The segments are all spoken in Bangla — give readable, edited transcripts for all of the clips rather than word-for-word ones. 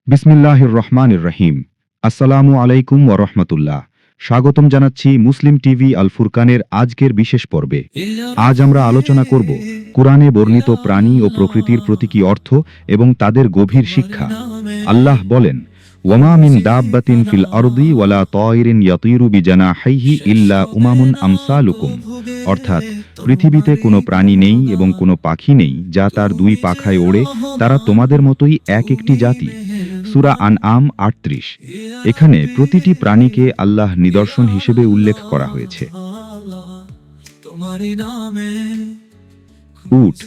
বিসমিল্লাহির রহমানির রহিম। আসসালামু আলাইকুম ওয়া রাহমাতুল্লাহ। স্বাগতম জানাচ্ছি মুসলিম টিভি আল ফুরকানের আজকের বিশেষ পর্বে। আজ আমরা আলোচনা করব কুরআনে বর্ণিত প্রাণী ও প্রকৃতির প্রতীকী অর্থ এবং তাদের গভীর শিক্ষা। আল্লাহ বলেন, ওয়ামা মিন দাব্বাতিন ফিল আরদি ওয়ালা তায়রিন ইয়াতিরু বিজানাহিহি ইল্লা উমামুন আমসালুকুম। অর্থাৎ পৃথিবীতে কোনো প্রাণী নেই এবং কোনো পাখি নেই যা তার দুই পাখায় ওড়ে, তারা তোমাদের মতোই এক একটি জাতি। সূরা আনআম ৩৮। এখানে প্রতিটি প্রাণীকে আল্লাহ নিদর্শন হিসেবে উল্লেখ করা হয়েছে। উট।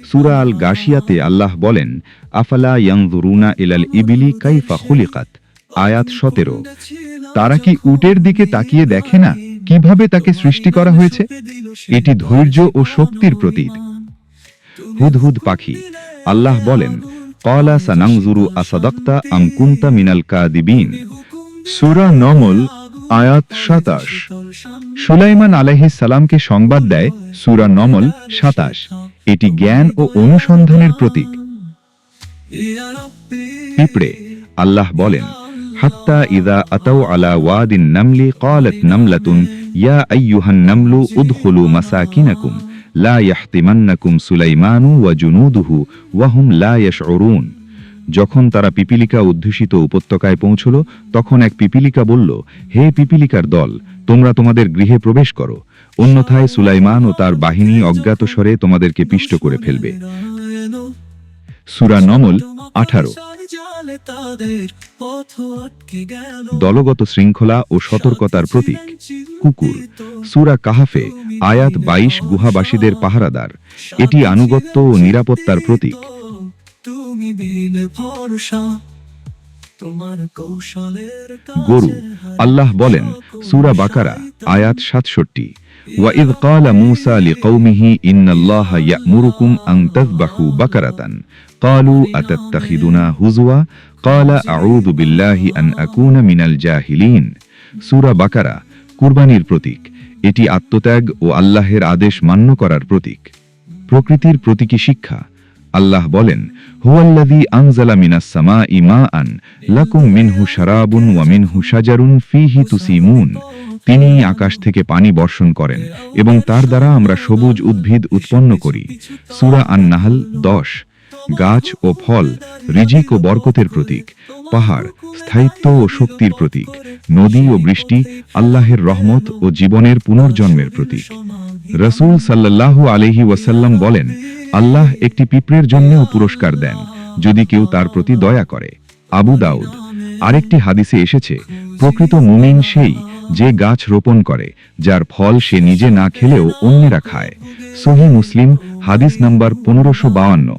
সূরা আল গাশিয়াতে আল্লাহ বলেন, আফালা ইয়ানজুরুনা ইলাল ইবিলি কাইফা খুলিকাত। আয়াত ১৭। তারা কি উটের দিকে তাকিয়ে দেখে না কিভাবে তাকে সৃষ্টি করা হয়েছে? এটি ধৈর্য ও শক্তির প্রতীক। হুদহুদ পাখি। আল্লাহ বলেন, ক্বালা সানানজুরু আসাদাক্তা আম কুনতা মিনাল কাযিবিন। সূরা নমল আয়াত ২৭। সুলাইমান আলাইহিস সালামকে সংবাদ দেয় সূরা নমল ২৭। এটি জ্ঞান ও অনুসন্ধানের প্রতীক। পিঁপড়ে। আল্লাহ বলেন, হাত্তা ইযা আতাউ আলা ওয়াদিন নামলি ক্বালাত নামলাতুন ইয়া আইয়ুহান নামলু উদখুলু মাসাকিনাকুম লা ইয়াহতিমান্নাকুম সুলাইমানু ওয়া জুনুদুহু ওয়া হুম লা ইয়াশউরুন। যখন তারা পিপিলিকা অধ্যুষিত উপত্যকায় পৌঁছল, তখন এক পিপিলিকা বলল, হে পিপিলিকার দল, তোমরা তোমাদের গৃহে প্রবেশ করো, অন্যথায় সুলাইমান ও তার বাহিনী অজ্ঞাতস্বরে তোমাদেরকে পিষ্ট করে ফেলবে। সূরা নমল ১৮। দলগত শৃঙ্খলা ও সতর্কতার প্রতীক। কুকুর। সূরা কাহাফে আয়াত ২২ গুহাবাসীদের পাহারাদার। এটি আনুগত্য ও নিরাপত্তার প্রতীক। গরু। আল্লাহ বলেন সূরা বাকারা আয়াত ৬৭, ওয়াইদ ক্বালা মূসা লিকওমিহি ইন্নাল্লাহা ইয়া'মুরুকুম আন তাযবাহু বাকারাতান ক্বালু আতাত্তাখিযুনা হুজওয়া ক্বালা আউযু বিল্লাহি আন আকুনা মিনাল জাহিলিন। সূরা বাকারা কুরবানির প্রতীক। এটি আত্মত্যাগ ও আল্লাহের আদেশ মান্য করার প্রতীক। প্রকৃতির প্রতীকী শিক্ষা। আল্লাহ বলেন, হুয়াল্লাযী আনজালা মিনাস সামাই মাআন লাকুম মিনহু শারাবুন ওয়া মিনহু শাজারুন ফীহি তুসিমুন। তিনি আকাশ থেকে পানি বর্ষণ করেন এবং তার দ্বারা আমরা সবুজ উদ্ভিদ উৎপন্ন করি। সূরা আন-নাহল ১০। গাছ ও ফল রিজিক ও বরকতের প্রতীক। পাহাড় স্থায়িত্ব ও শক্তির প্রতীক। নদী ও বৃষ্টি আল্লাহের রহমত ও জীবনের পুনর্জন্মের প্রতীক। রাসূল সাল্লাল্লাহু আলাইহি ওয়াসাল্লাম বলেন, আল্লাহ একটি পিঁপড়ের জন্যও পুরস্কার দেন যদি কেউ তার প্রতি দয়া করে। আবু দাউদ। আরেকটি হাদিসে এসেছে, প্রকৃত মুমিন সেই যে গাছ রোপণ করে যার ফল সে নিজে না খেলেও অন্যেরা খায়। সহিহ মুসলিম হাদিস নাম্বার ১৫৫২।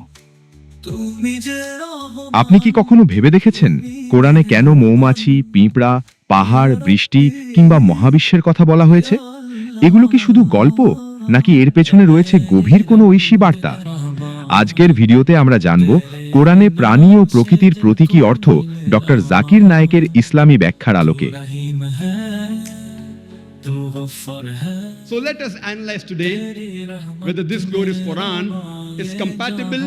আপনি কি কখনো ভেবে দেখেছেন কোরআনে কেন মৌমাছি, পিঁপড়া, পাহাড়, বৃষ্টি কিংবা মহাবিশ্বের কথা বলা হয়েছে? এগুলো কি শুধু গল্প, নাকি এর পেছনে রয়েছে গভীর কোনো ঐশী বার্তা? আজকের ভিডিওতে আমরা জানব কোরআনে প্রাণী ও প্রকৃতির প্রতীকী অর্থ ডক্টর জাকির নায়েকের ইসলামী ব্যাখ্যার আলোকে। So let us analyze today whether this glorious Quran is compatible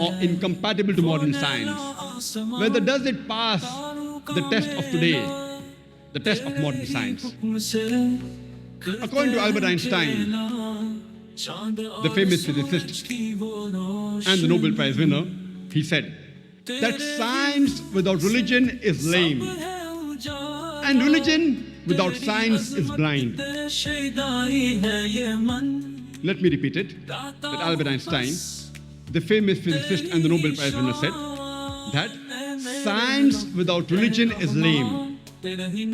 or incompatible to modern science. Whether does it pass the test of today, the test of modern science. According to Albert Einstein, the famous physicist and the Nobel Prize winner, he said that science without religion is lame, and religion without science is blind. Let me repeat it, that Albert Einstein, the famous physicist and the Nobel Prize winner, said that science without religion is lame,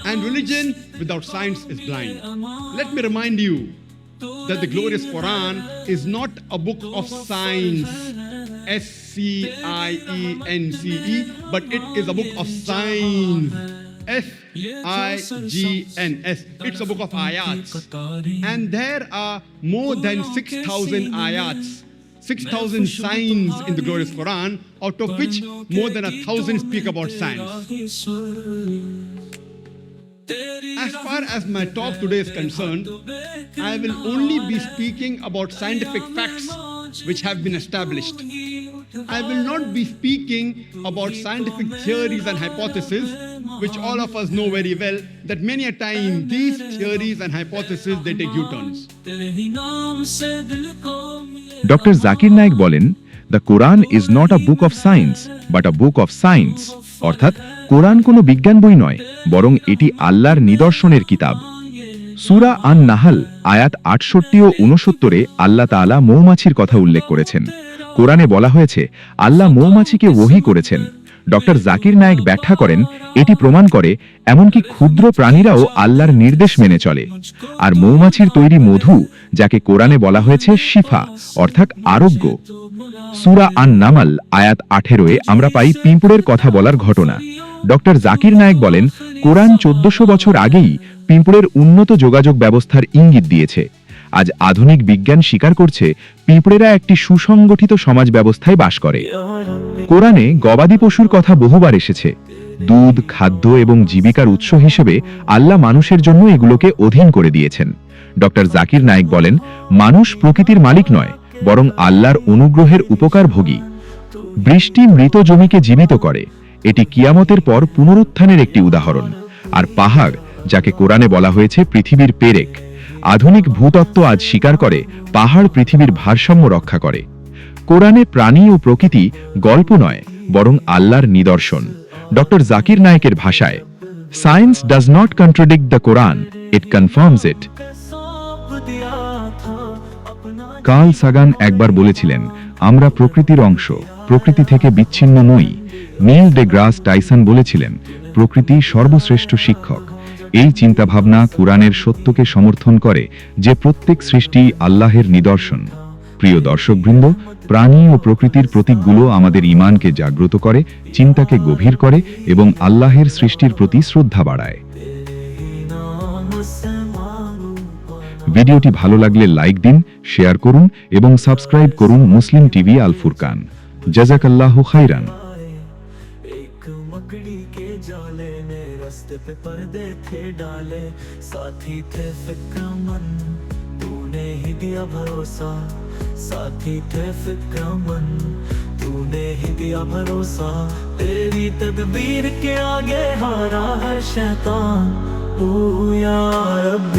and religion without science is blind. Let me remind you that the glorious Quran is not a book of science, S-C-I-E-N-C-E, but it is a book of science, S-I-G-N-S. It's a book of ayats, and there are more than 6,000 ayats, 6,000 signs in the glorious Quran, out of which more than 1,000 speak about science. As far as my talk today is concerned, I will only be speaking about scientific facts which have been established. I will not be speaking about scientific theories and hypotheses, which all of us know very well, that many a time these theories and hypotheses, they take U-turns. Doctor Zakir Naik বলেন, the Quran is not a book of science but a book of science. অর্থাৎ কোরআন কোনো বিজ্ঞান বই নয়, বরং এটি আল্লাহর নিদর্শনের কিতাব। সূরা আন নাহাল আয়াত ৬৮ ও ৬৯ আল্লাহ তাআলা মৌমাছির কথা উল্লেখ করেছেন। কোরআনে বলা হয়েছে আল্লাহ মৌমাছিকে ওহী করেছেন। ডক্টর জাকির নায়েক ব্যাখ্যা করেন, এটি প্রমাণ করে এমনকি ক্ষুদ্র প্রাণীরাও আল্লাহর নির্দেশ মেনে চলে। আর মৌমাছির তৈরি মধু, যাকে কোরআনে বলা হয়েছে শিফা অর্থাৎ আরোগ্য। সূরা আন নামাল আয়াত ১৮ আমরা পাই পিঁপড়ের কথা বলার ঘটনা। ডক্টর জাকির নায়েক বলেন, কোরআন ১৪০০ বছর আগেই পিঁপড়ের উন্নত যোগাযোগ ব্যবস্থার ইঙ্গিত দিয়েছে। আজ আধুনিক বিজ্ঞান স্বীকার করছে পিঁপড়েরা একটি সুসংগঠিত সমাজ ব্যবস্থায় বাস করে। কোরআনে গবাদি পশুর কথা বহুবার এসেছে। দুধ, খাদ্য এবং জীবিকার উৎস হিসেবে আল্লাহ মানুষের জন্য এগুলোকে অধীন করে দিয়েছেন। ডক্টর জাকির নায়েক বলেন, মানুষ প্রকৃতির মালিক নয়, বরং আল্লাহর অনুগ্রহের উপকারভোগী। বৃষ্টি মৃত জমিকে জীবিত করে, এটি কিয়ামতের পর পুনরুত্থানের একটি উদাহরণ। আর পাহাড়, যাকে কোরআনে বলা হয়েছে পৃথিবীর পেরেক, আধুনিক ভূতত্ত্ব আজ স্বীকার করে পাহাড় পৃথিবীর ভারসাম্য রক্ষা করে। কোরআনে প্রাণী ও প্রকৃতি গল্প নয়, বরং আল্লাহর নিদর্শন। ডক্টর জাকির নায়েকের ভাষায়, science does not contradict the Quran, it confirms it. Carl Sagan একবার বলেছিলেন, আমরা প্রকৃতির অংশ, প্রকৃতি থেকে বিচ্ছিন্ন নই। নীল ডেগ্রাস টাইসন বলেছিলেন, প্রকৃতি সর্বশ্রেষ্ঠ শিক্ষক। এই চিন্তাভাবনা কোরআনের সত্যকে সমর্থন করে যে প্রত্যেক সৃষ্টি আল্লাহের নিদর্শন। প্রিয় দর্শকবৃন্দ, প্রাণী ও প্রকৃতির প্রতীকগুলো আমাদের ঈমানকে জাগ্রত করে, চিন্তাকে গভীর করে এবং আল্লাহের সৃষ্টির প্রতি শ্রদ্ধা বাড়ায়। ভিডিওটি ভালো লাগলে লাইক দিন, শেয়ার করুন এবং সাবস্ক্রাইব করুন মুসলিম টিভি আল ফুরকান। জাযাকাল্লাহু খাইরান। मकड़ी के जाले ने रास्ते पे पर्दे थे डाले, साथी थे फिक्रमंद, तूने ही दिया भरोसा। साथी थे फिक्रमंद, तूने ही दिया भरोसा। तेरी तदबीर के आगे हारा है शैतान। ओ या रब्बी।